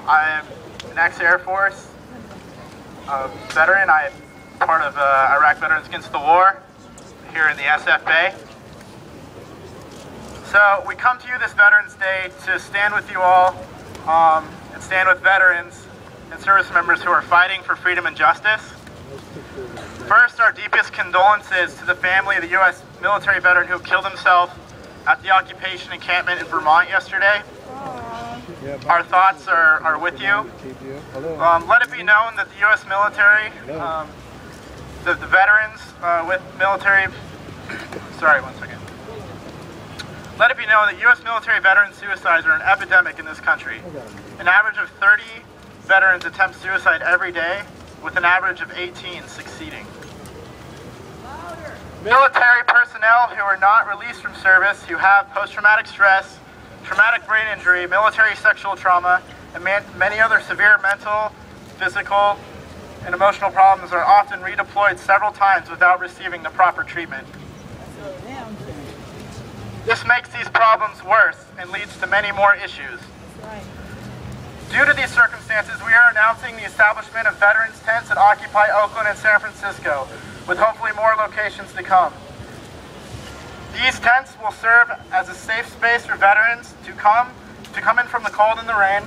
I'm an ex-Air Force veteran. I'm part of Iraq Veterans Against the War here in the SF Bay. So we come to you this Veterans Day to stand with you all and stand with veterans and service members who are fighting for freedom and justice. First, our deepest condolences to the family of the U.S. military veteran who killed himself at the occupation encampment in Vermont yesterday. Our thoughts are with you. Let it be known that the U.S. military, the veterans with military, sorry, one second. Let it be known that U.S. military veteran suicides are an epidemic in this country. An average of 30 veterans attempt suicide every day, with an average of 18 succeeding. Military personnel who are not released from service, who have post-traumatic stress, traumatic brain injury, military sexual trauma, and many other severe mental, physical, and emotional problems are often redeployed several times without receiving the proper treatment. This makes these problems worse and leads to many more issues. Due to these circumstances, we are announcing the establishment of veterans tents that occupy Oakland and San Francisco, with hopefully more locations to come. These tents will serve as a safe space for veterans to come in from the cold and the rain,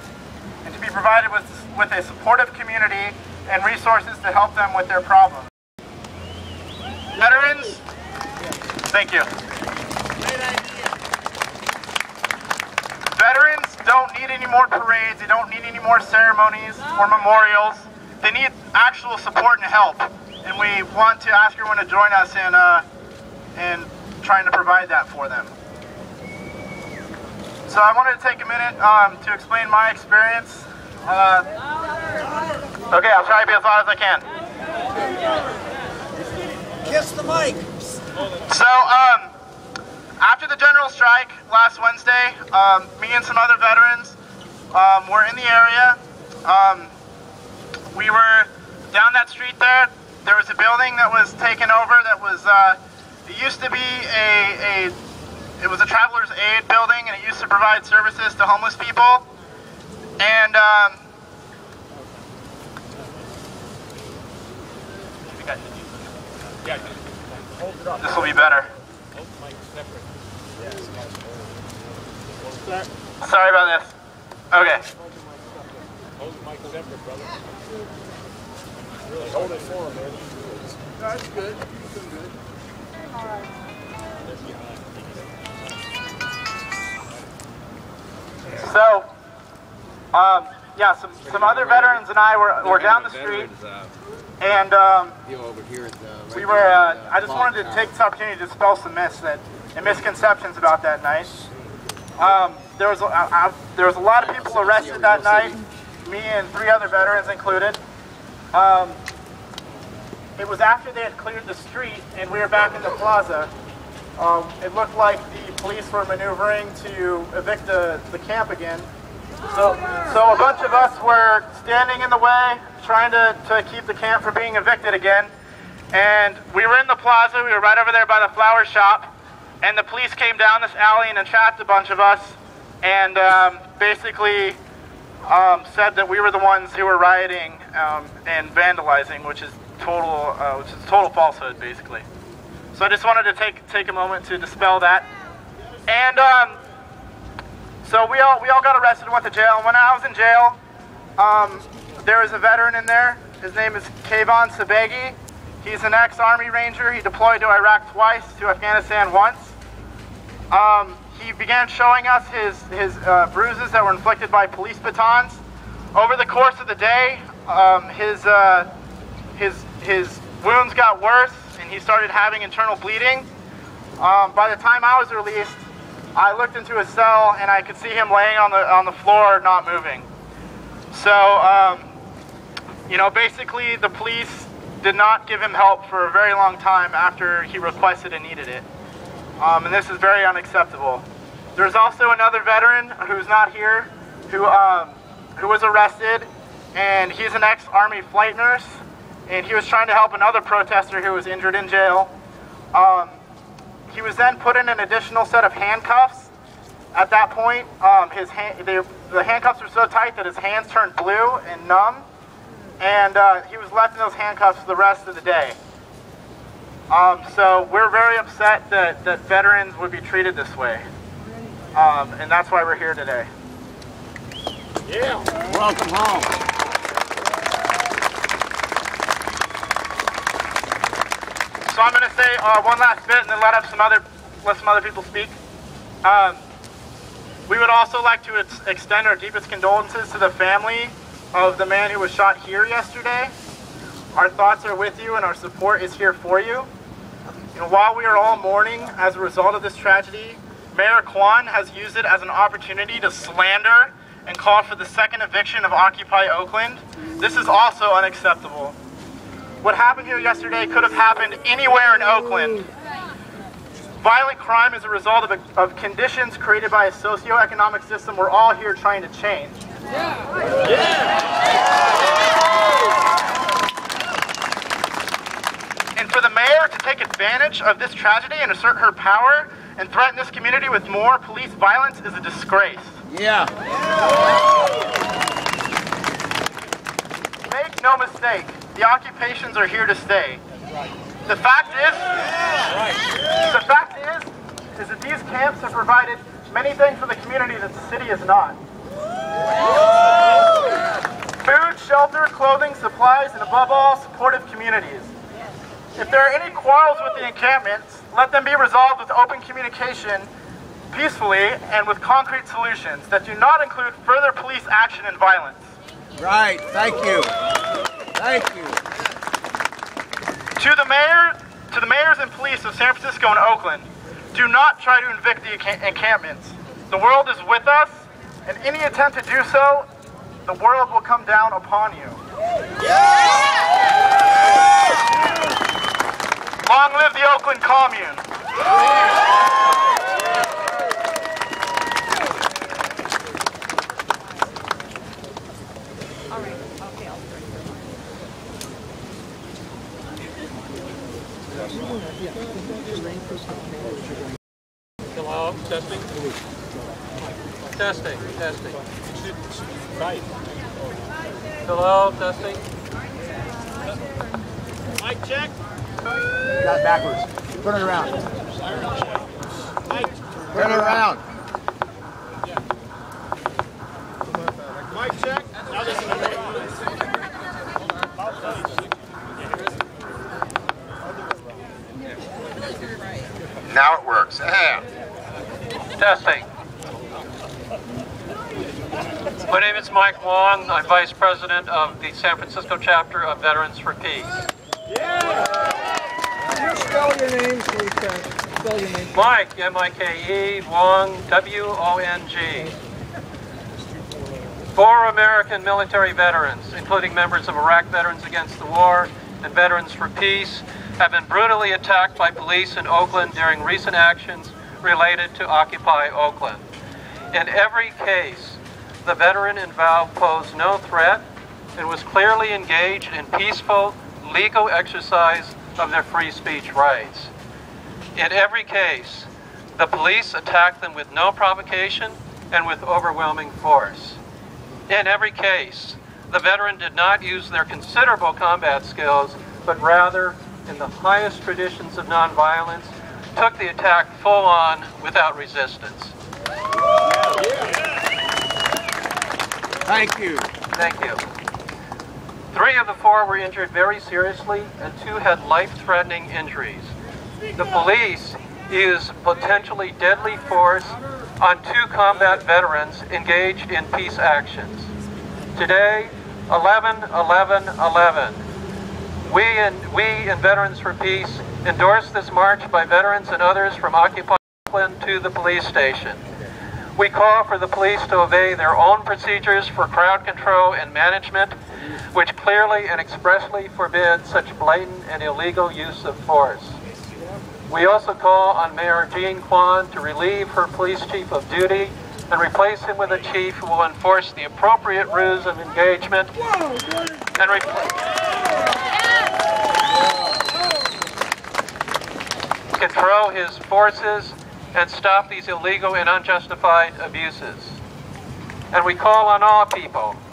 and to be provided with a supportive community and resources to help them with their problems. Veterans, thank you. Veterans don't need any more parades, they don't need any more ceremonies or memorials. They need actual support and help. And we want to ask everyone to join us in trying to provide that for them. So I wanted to take a minute to explain my experience. Okay, I'll try to be as loud as I can. Kiss the mic. So, after the general strike last Wednesday, me and some other veterans were in the area. We were down that street there. There was a building that was taken over that was, it used to be it was a traveler's aid building, and it used to provide services to homeless people. And this will be better. Sorry about this. Okay. Hold the mic separate, brother. Really hold it for him, man. No, that's good. You're doing good. So, yeah, some other veterans and I were down the street, and we were. I just wanted to take this opportunity to dispel some myths and misconceptions about that night. There was a lot of people arrested that night, me and 3 other veterans included. It was after they had cleared the street and we were back in the plaza. It looked like the police were maneuvering to evict the camp again. So a bunch of us were standing in the way, trying to keep the camp from being evicted again. And we were in the plaza, we were right over there by the flower shop, and the police came down this alley and entrapped a bunch of us, and basically said that we were the ones who were rioting and vandalizing, which is total falsehood, basically. So I just wanted to take a moment to dispel that. And so we all got arrested and went to jail. And when I was in jail, there was a veteran in there. His name is Kayvon Sabegi. He's an ex-Army Ranger. He deployed to Iraq twice, to Afghanistan once. He began showing us his bruises that were inflicted by police batons. Over the course of the day, his wounds got worse, and he started having internal bleeding. By the time I was released, I looked into his cell, and I could see him laying on the floor, not moving. So, you know, basically the police did not give him help for a very long time after he requested and needed it. And this is very unacceptable. There's also another veteran who's not here, who was arrested, and he's an ex-Army flight nurse, and he was trying to help another protester who was injured in jail. He was then put in an additional set of handcuffs At that point, the handcuffs were so tight that his hands turned blue and numb, and he was left in those handcuffs for the rest of the day. So we're very upset that veterans would be treated this way, and that's why we're here today. Yeah. Welcome home. So I'm going to say one last bit and then let some other people speak. We would also like to extend our deepest condolences to the family of the man who was shot here yesterday. Our thoughts are with you and our support is here for you. While we are all mourning as a result of this tragedy, Mayor Kwan has used it as an opportunity to slander and call for the second eviction of Occupy Oakland. This is also unacceptable. What happened here yesterday could have happened anywhere in Oakland. Violent crime is a result of conditions created by a socioeconomic system we're all here trying to change. And for the mayor to take advantage of this tragedy and assert her power and threaten this community with more police violence is a disgrace. Yeah. Make no mistake, the occupations are here to stay. The fact is that these camps have provided many things for the community that the city has not. Food, shelter, clothing, supplies, and above all, supportive communities. If there are any quarrels with the encampments, let them be resolved with open communication, peacefully, and with concrete solutions that do not include further police action and violence. Right. Thank you. Thank you. To the mayors and police of San Francisco and Oakland, do not try to evict the encampments. The world is with us, and any attempt to do so, the world will come down upon you. Long live the Oakland Commune. Hello, testing. Testing. Right. Hello, testing. Mic check. You got it backwards. Turn it around. Turn it around. Mic check. Now listen to me. Now it works. Testing. My name is Mike Wong. I'm Vice President of the San Francisco chapter of Veterans for Peace. Can you spell your name so we can spell your name? Mike, M-I-K-E, Wong, W-O-N-G. 4 American military veterans, including members of Iraq Veterans Against the War and Veterans for Peace, have been brutally attacked by police in Oakland during recent actions related to Occupy Oakland. In every case, the veteran involved posed no threat and was clearly engaged in peaceful, legal exercise of their free speech rights. In every case, the police attacked them with no provocation and with overwhelming force. In every case, the veteran did not use their considerable combat skills, but rather, in the highest traditions of nonviolence, took the attack full on without resistance. Thank you. Thank you. 3 of the 4 were injured very seriously, and 2 had life-threatening injuries. The police used potentially deadly force on 2 combat veterans engaged in peace actions. Today, 11-11-11. We in Veterans for Peace endorse this march by veterans and others from Occupy Oakland to the police station. We call for the police to obey their own procedures for crowd control and management, which clearly and expressly forbid such blatant and illegal use of force. We also call on Mayor Jean Kwan to relieve her police chief of duty and replace him with a chief who will enforce the appropriate rules of engagement and control his forces and stop these illegal and unjustified abuses. And we call on all people,